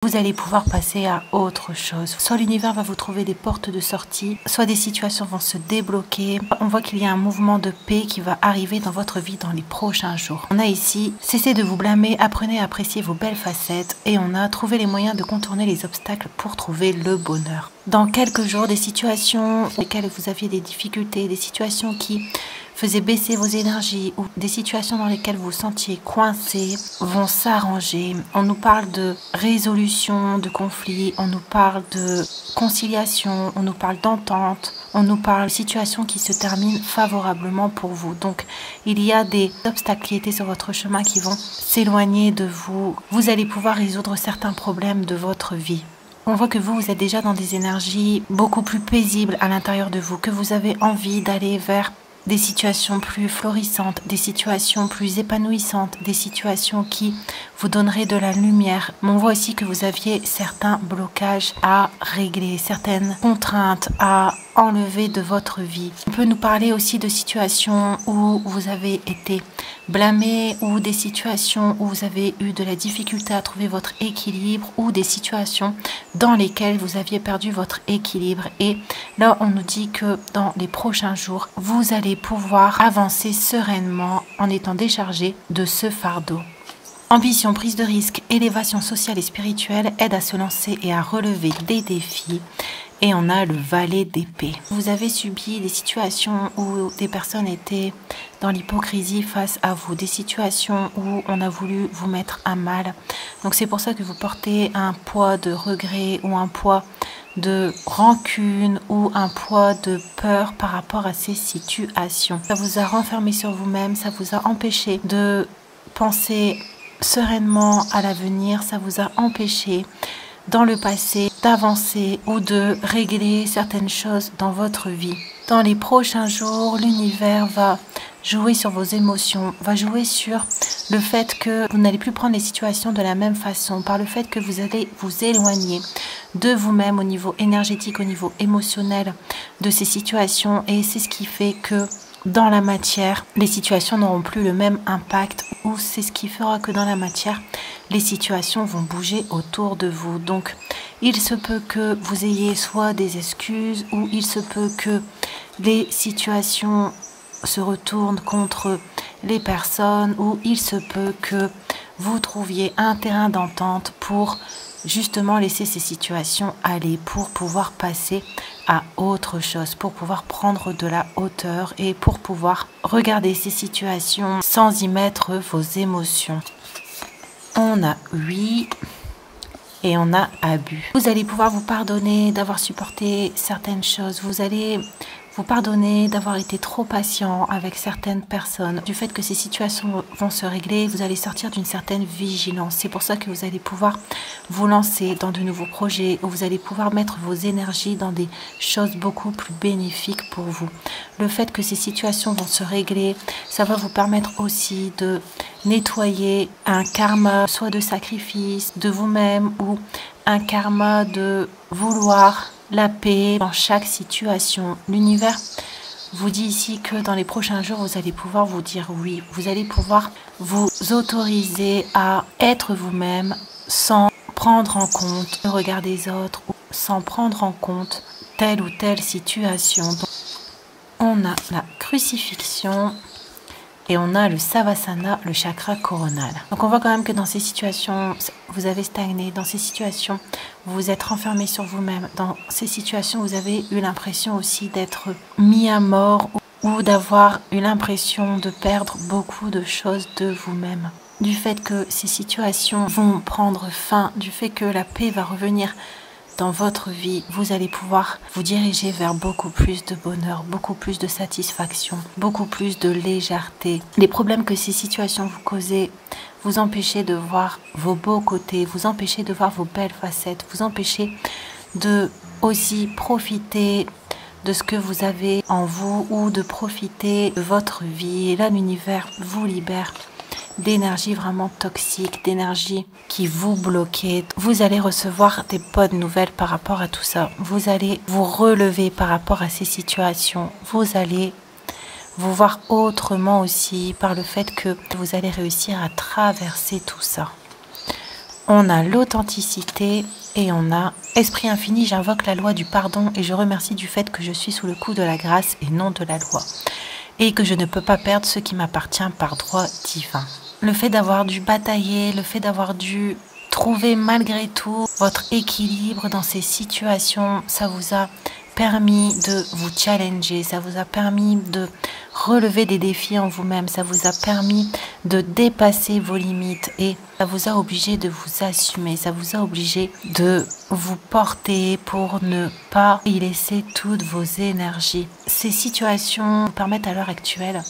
Vous allez pouvoir passer à autre chose. Soit l'univers va vous trouver des portes de sortie, soit des situations vont se débloquer. On voit qu'il y a un mouvement de paix qui va arriver dans votre vie dans les prochains jours. On a ici, cessez de vous blâmer, apprenez à apprécier vos belles facettes. Et on a trouvé les moyens de contourner les obstacles pour trouver le bonheur. Dans quelques jours, des situations dans lesquelles vous aviez des difficultés, des situations qui faisaient baisser vos énergies ou des situations dans lesquelles vous vous sentiez coincé vont s'arranger. On nous parle de résolution de conflits, on nous parle de conciliation, on nous parle d'entente, on nous parle de situations qui se terminent favorablement pour vous. Donc, il y a des obstacles qui étaient sur votre chemin qui vont s'éloigner de vous. Vous allez pouvoir résoudre certains problèmes de votre vie. On voit que vous êtes déjà dans des énergies beaucoup plus paisibles à l'intérieur de vous, que vous avez envie d'aller vers des situations plus florissantes, des situations plus épanouissantes, des situations qui vous donneraient de la lumière. Mais on voit aussi que vous aviez certains blocages à régler, certaines contraintes à enlever de votre vie. On peut nous parler aussi de situations où vous avez été blâmé ou des situations où vous avez eu de la difficulté à trouver votre équilibre ou des situations dans lesquelles vous aviez perdu votre équilibre. Et là, on nous dit que dans les prochains jours, vous allez pouvoir avancer sereinement en étant déchargé de ce fardeau. Ambition, prise de risque, élévation sociale et spirituelle aide à se lancer et à relever des défis. Et on a le valet d'épée. Vous avez subi des situations où des personnes étaient dans l'hypocrisie face à vous, des situations où on a voulu vous mettre à mal. Donc c'est pour ça que vous portez un poids de regret ou un poids de rancune ou un poids de peur par rapport à ces situations. Ça vous a renfermé sur vous-même, ça vous a empêché de penser sereinement à l'avenir, ça vous a empêché dans le passé d'avancer ou de régler certaines choses dans votre vie. Dans les prochains jours, l'univers va jouer sur vos émotions, va jouer sur le fait que vous n'allez plus prendre les situations de la même façon, par le fait que vous allez vous éloigner de vous-même au niveau énergétique, au niveau émotionnel de ces situations. Et c'est ce qui fait que dans la matière, les situations n'auront plus le même impact, ou c'est ce qui fera que dans la matière, les situations vont bouger autour de vous. Donc, il se peut que vous ayez soit des excuses, ou il se peut que les situations se retournent contre les personnes, ou il se peut que vous trouviez un terrain d'entente pour justement laisser ces situations aller, pour pouvoir passer à autre chose, pour pouvoir prendre de la hauteur et pour pouvoir regarder ces situations sans y mettre vos émotions. On a oui et on a abus. Vous allez pouvoir vous pardonner d'avoir supporté certaines choses. Vous allez vous pardonner d'avoir été trop patient avec certaines personnes. Du fait que ces situations vont se régler, vous allez sortir d'une certaine vigilance. C'est pour ça que vous allez pouvoir vous lancer dans de nouveaux projets, où vous allez pouvoir mettre vos énergies dans des choses beaucoup plus bénéfiques pour vous. Le fait que ces situations vont se régler, ça va vous permettre aussi de nettoyer un karma, soit de sacrifice de vous-même, ou un karma de vouloir la paix dans chaque situation. L'univers vous dit ici que dans les prochains jours, vous allez pouvoir vous dire oui. Vous allez pouvoir vous autoriser à être vous-même sans prendre en compte le regard des autres, ou sans prendre en compte telle ou telle situation. Donc, on a la crucifixion et on a le savasana, le chakra coronal. Donc on voit quand même que dans ces situations, vous avez stagné. Dans ces situations, vous vous êtes renfermé sur vous-même. Dans ces situations, vous avez eu l'impression aussi d'être mis à mort ou d'avoir eu l'impression de perdre beaucoup de choses de vous-même. Du fait que ces situations vont prendre fin, du fait que la paix va revenir dans votre vie, vous allez pouvoir vous diriger vers beaucoup plus de bonheur, beaucoup plus de satisfaction, beaucoup plus de légèreté. Les problèmes que ces situations vous causaient vous empêchaient de voir vos beaux côtés, vous empêchaient de voir vos belles facettes, vous empêchaient de aussi profiter de ce que vous avez en vous ou de profiter de votre vie. Et là, l'univers vous libère d'énergie vraiment toxique, d'énergie qui vous bloquait. Vous allez recevoir des bonnes nouvelles par rapport à tout ça. Vous allez vous relever par rapport à ces situations. Vous allez vous voir autrement aussi par le fait que vous allez réussir à traverser tout ça. On a l'authenticité et on a esprit infini. J'invoque la loi du pardon et je remercie du fait que je suis sous le coup de la grâce et non de la loi. Et que je ne peux pas perdre ce qui m'appartient par droit divin. Le fait d'avoir dû batailler, le fait d'avoir dû trouver malgré tout votre équilibre dans ces situations, ça vous a permis de vous challenger, ça vous a permis de relever des défis en vous-même, ça vous a permis de dépasser vos limites et ça vous a obligé de vous assumer, ça vous a obligé de vous porter pour ne pas y laisser toutes vos énergies. Ces situations vous permettent à l'heure actuelle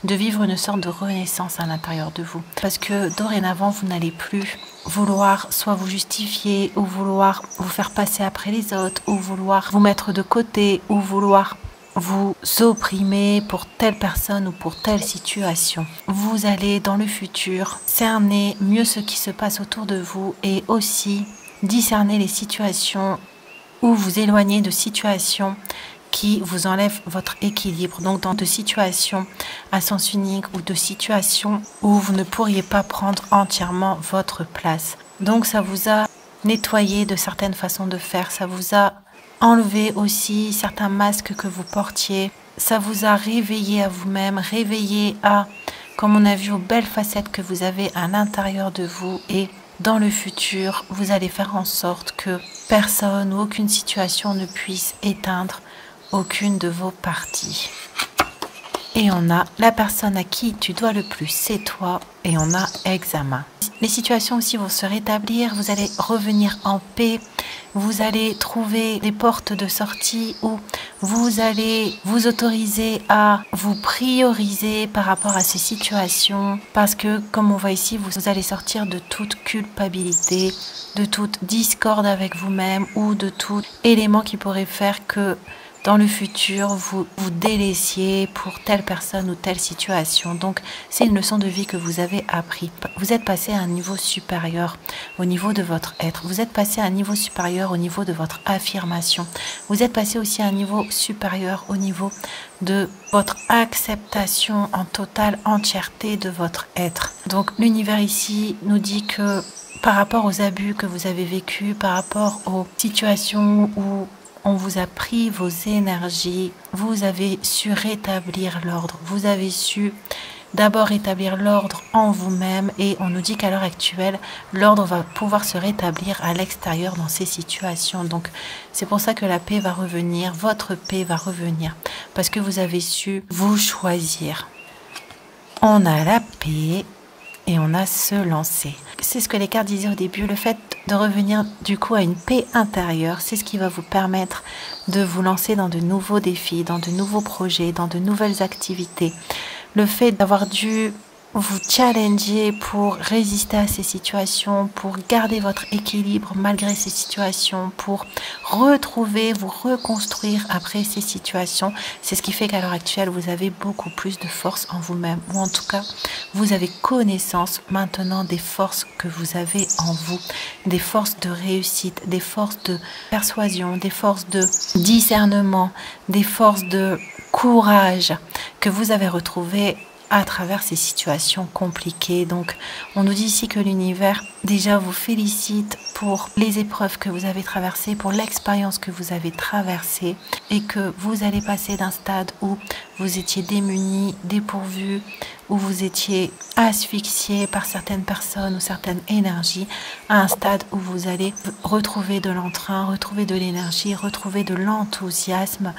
de vivre une sorte de renaissance à l'intérieur de vous. Parce que dorénavant, vous n'allez plus vouloir soit vous justifier ou vouloir vous faire passer après les autres ou vouloir vous mettre de côté ou vouloir vous opprimer pour telle personne ou pour telle situation. Vous allez dans le futur cerner mieux ce qui se passe autour de vous et aussi discerner les situations ou vous éloigner de situations qui vous enlèvent votre équilibre. Donc dans de situations à sens unique ou de situations où vous ne pourriez pas prendre entièrement votre place. Donc ça vous a nettoyé de certaines façons de faire, ça vous a enlevé aussi certains masques que vous portiez, ça vous a réveillé à vous-même, réveillé à, comme on a vu, aux belles facettes que vous avez à l'intérieur de vous et dans le futur, vous allez faire en sorte que personne ou aucune situation ne puisse éteindre aucune de vos parties. Et on a la personne à qui tu dois le plus, c'est toi. Et on a examen. Les situations aussi vont se rétablir, vous allez revenir en paix, vous allez trouver des portes de sortie où vous allez vous autoriser à vous prioriser par rapport à ces situations. Parce que, comme on voit ici, vous allez sortir de toute culpabilité, de toute discorde avec vous-même ou de tout élément qui pourrait faire que dans le futur, vous vous délaissiez pour telle personne ou telle situation. Donc, c'est une leçon de vie que vous avez appris. Vous êtes passé à un niveau supérieur au niveau de votre être. Vous êtes passé à un niveau supérieur au niveau de votre affirmation. Vous êtes passé aussi à un niveau supérieur au niveau de votre acceptation en totale entièreté de votre être. Donc, l'univers ici nous dit que par rapport aux abus que vous avez vécus, par rapport aux situations où on vous a pris vos énergies, vous avez su rétablir l'ordre, vous avez su d'abord rétablir l'ordre en vous-même et on nous dit qu'à l'heure actuelle, l'ordre va pouvoir se rétablir à l'extérieur dans ces situations. Donc c'est pour ça que la paix va revenir, votre paix va revenir, parce que vous avez su vous choisir. On a la paix et on a se lancer. C'est ce que les cartes disaient au début, le fait de revenir du coup à une paix intérieure, c'est ce qui va vous permettre de vous lancer dans de nouveaux défis, dans de nouveaux projets, dans de nouvelles activités. Le fait d'avoir dû vous challenger pour résister à ces situations, pour garder votre équilibre malgré ces situations, pour retrouver, vous reconstruire après ces situations. C'est ce qui fait qu'à l'heure actuelle, vous avez beaucoup plus de force en vous-même, ou en tout cas, vous avez connaissance maintenant des forces que vous avez en vous, des forces de réussite, des forces de persuasion, des forces de discernement, des forces de courage que vous avez retrouvées à travers ces situations compliquées. Donc on nous dit ici que l'univers déjà vous félicite pour les épreuves que vous avez traversées, pour l'expérience que vous avez traversée et que vous allez passer d'un stade où vous étiez démunis, dépourvus, où vous étiez asphyxié par certaines personnes ou certaines énergies, à un stade où vous allez retrouver de l'entrain, retrouver de l'énergie, retrouver de l'enthousiasme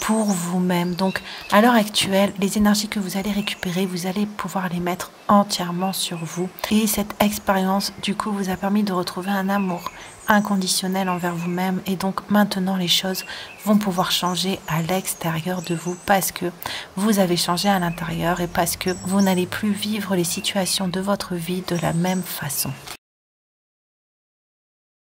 pour vous-même. Donc à l'heure actuelle, les énergies que vous allez récupérer, vous allez pouvoir les mettre entièrement sur vous. Et cette expérience, du coup, vous a permis de retrouver un amour inconditionnel envers vous-même. Et donc maintenant, les choses vont pouvoir changer à l'extérieur de vous parce que vous avez changé à l'intérieur et parce que vous n'allez plus vivre les situations de votre vie de la même façon.